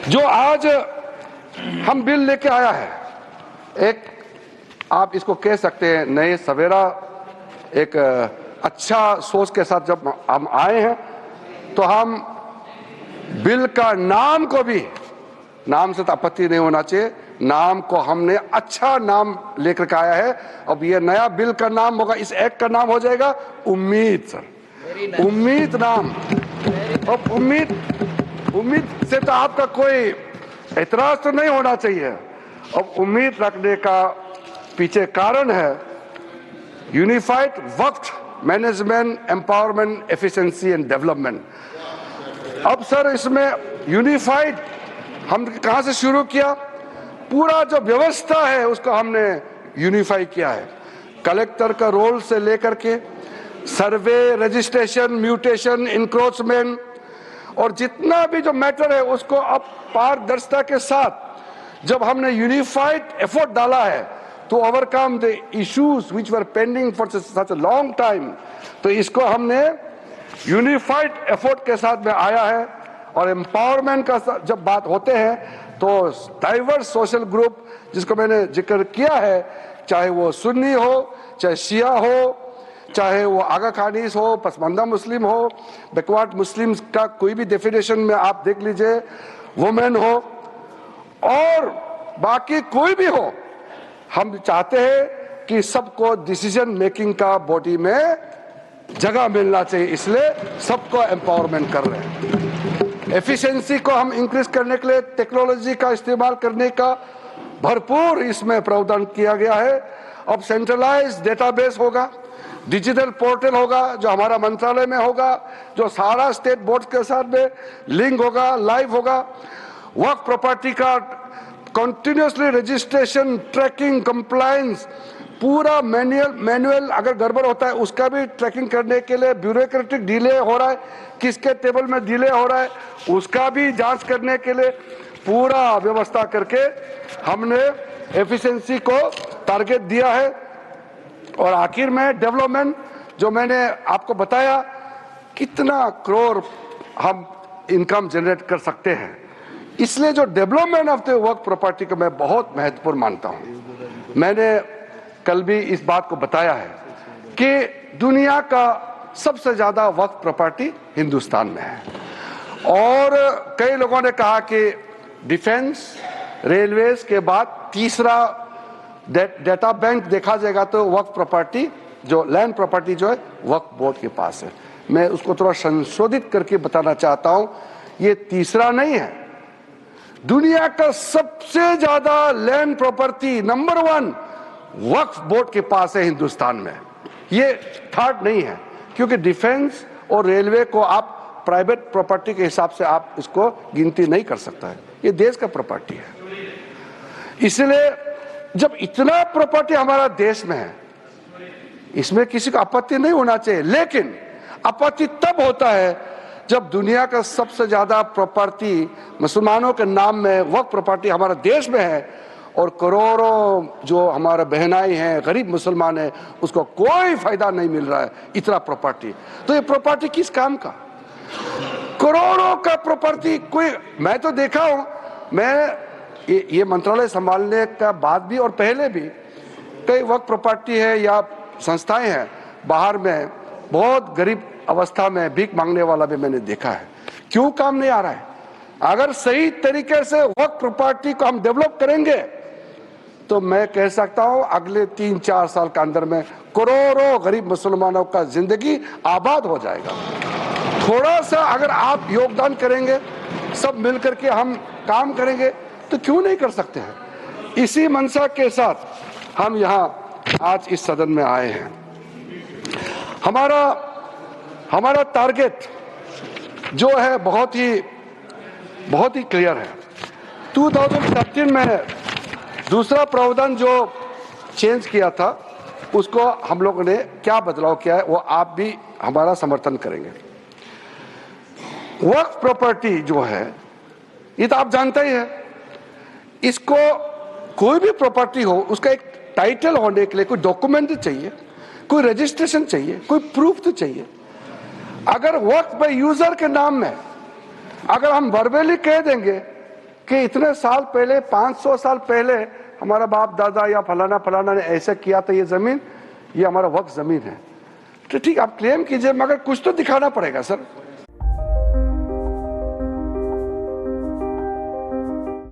जो आज हम बिल लेके आया है, एक आप इसको कह सकते हैं नए सवेरा, एक अच्छा सोच के साथ जब हम आए हैं तो हम बिल का नाम को भी, नाम से तो आपत्ति नहीं होना चाहिए, नाम को हमने अच्छा नाम लेकर के आया है। अब ये नया बिल का नाम होगा, इस एक्ट का नाम हो जाएगा उम्मीद। सर उम्मीद नाम, अब उम्मीद से तो आपका कोई एतराज तो नहीं होना चाहिए। अब उम्मीद रखने का पीछे कारण है यूनिफाइड वक्त management empowerment efficiency and development. अब सर इसमें यूनिफाइड हम कहां से शुरू किया, पूरा जो व्यवस्था है उसको हमने यूनिफाई किया है। कलेक्टर का रोल से लेकर के सर्वे, रजिस्ट्रेशन, म्यूटेशन, इंक्रोचमेंट और जितना भी जो मैटर है उसको अब पारदर्शिता के साथ जब हमने यूनिफाइड एफर्ट डाला है to overcome the issues which were pending for such a long time, तो इसको हमने यूनिफाइड एफर्ट के साथ में आया है। और एम्पावरमेंट का जब बात होते हैं तो डाइवर्स सोशल ग्रुप जिसको मैंने जिक्र किया है, चाहे वो सुन्नी हो, चाहे शिया हो, चाहे वो आगा खानीस हो, पसमानदा मुस्लिम हो, बैकवर्ड मुस्लिम्स का कोई भी डेफिनेशन में आप देख लीजिए, वुमेन हो और बाकी कोई भी हो, हम चाहते हैं कि सबको डिसीजन मेकिंग का बॉडी में जगह मिलना चाहिए, इसलिए सबको एम्पावरमेंट कर रहे हैं। एफिशिएंसी को हम इंक्रीज करने के लिए टेक्नोलॉजी का इस्तेमाल करने का भरपूर इसमें प्रावधान किया गया है। अब सेंट्रलाइज्ड डेटाबेस होगा, डिजिटल पोर्टल होगा जो हमारा मंत्रालय में होगा, जो सारा स्टेट बोर्ड के साथ में लिंक होगा, लाइव होगा। वक्फ प्रॉपर्टी का कंटिन्यूसली रजिस्ट्रेशन, ट्रैकिंग, कंप्लायंस, पूरा मैनुअल अगर गड़बड़ होता है उसका भी ट्रैकिंग करने के लिए, ब्यूरोक्रेटिक डिले हो रहा है, किसके टेबल में डिले हो रहा है उसका भी जांच करने के लिए पूरा व्यवस्था करके हमने एफिशिएंसी को टारगेट दिया है। और आखिर में डेवलपमेंट, जो मैंने आपको बताया कितना करोड़ हम इनकम जनरेट कर सकते हैं, इसलिए जो development of the work property को मैं बहुत महत्वपूर्ण मानता हूं। मैंने कल भी इस बात को बताया है कि दुनिया का सबसे ज्यादा वर्क प्रॉपर्टी हिंदुस्तान में है। और कई लोगों ने कहा कि डिफेंस, रेलवेज के बाद तीसरा डेटा बैंक देखा जाएगा तो वर्क प्रॉपर्टी, जो लैंड प्रॉपर्टी जो है वक्फ बोर्ड के पास है। मैं उसको थोड़ा संशोधित करके बताना चाहता हूं, ये तीसरा नहीं है, दुनिया का सबसे ज्यादा लैंड प्रॉपर्टी नंबर 1 वक्फ बोर्ड के पास है हिंदुस्तान में, ये थर्ड नहीं है। क्योंकि डिफेंस और रेलवे को आप प्राइवेट प्रॉपर्टी के हिसाब से आप इसको गिनती नहीं कर सकता है, ये देश का प्रॉपर्टी है। इसलिए जब इतना प्रॉपर्टी हमारा देश में है, इसमें किसी को आपत्ति नहीं होना चाहिए, लेकिन आपत्ति तब होता है जब दुनिया का सबसे ज्यादा प्रॉपर्टी मुसलमानों के नाम में वक्फ प्रॉपर्टी हमारा देश में है और करोड़ों जो हमारे बहनाई हैं, गरीब मुसलमान हैं, उसको कोई फायदा नहीं मिल रहा है इतना प्रॉपर्टी। तो ये प्रॉपर्टी किस काम का, करोड़ों का प्रॉपर्टी। कोई, मैं तो देखा हूं, मैं ये मंत्रालय संभालने का बाद भी और पहले भी कई वक्फ प्रॉपर्टी है या संस्थाएं हैं बाहर में, बहुत गरीब अवस्था में भीख मांगने वाला भी मैंने देखा है। क्यों काम नहीं आ रहा है? अगर सही तरीके से वक्फ प्रॉपर्टी को हम डेवलप करेंगे तो मैं कह सकता हूं अगले 3-4 साल के अंदर में करोड़ों गरीब मुसलमानों का जिंदगी आबाद हो जाएगा। थोड़ा सा अगर आप योगदान करेंगे, सब मिलकर के हम काम करेंगे तो क्यों नहीं कर सकते हैं। इसी मंशा के साथ हम यहाँ आज इस सदन में आए हैं। हमारा टारगेट जो है बहुत ही क्लियर है। 2013 में दूसरा प्रावधान जो चेंज किया था उसको हम लोगों ने क्या बदलाव किया है वो आप भी हमारा समर्थन करेंगे। वक्फ प्रॉपर्टी जो है ये तो आप जानते ही है, इसको कोई भी प्रॉपर्टी हो उसका एक टाइटल होने के लिए कोई डॉक्यूमेंट चाहिए, कोई रजिस्ट्रेशन चाहिए, कोई प्रूफ तो चाहिए। अगर वक्फ बाय यूजर के नाम में अगर हम वर्बली कह देंगे कि इतने साल पहले, 500 साल पहले हमारा बाप दादा या फलाना फलाना ने ऐसे किया था, ये जमीन, ये हमारा वक्फ जमीन है। तो ठीक, आप क्लेम कीजिए, मगर कुछ तो दिखाना पड़ेगा सर।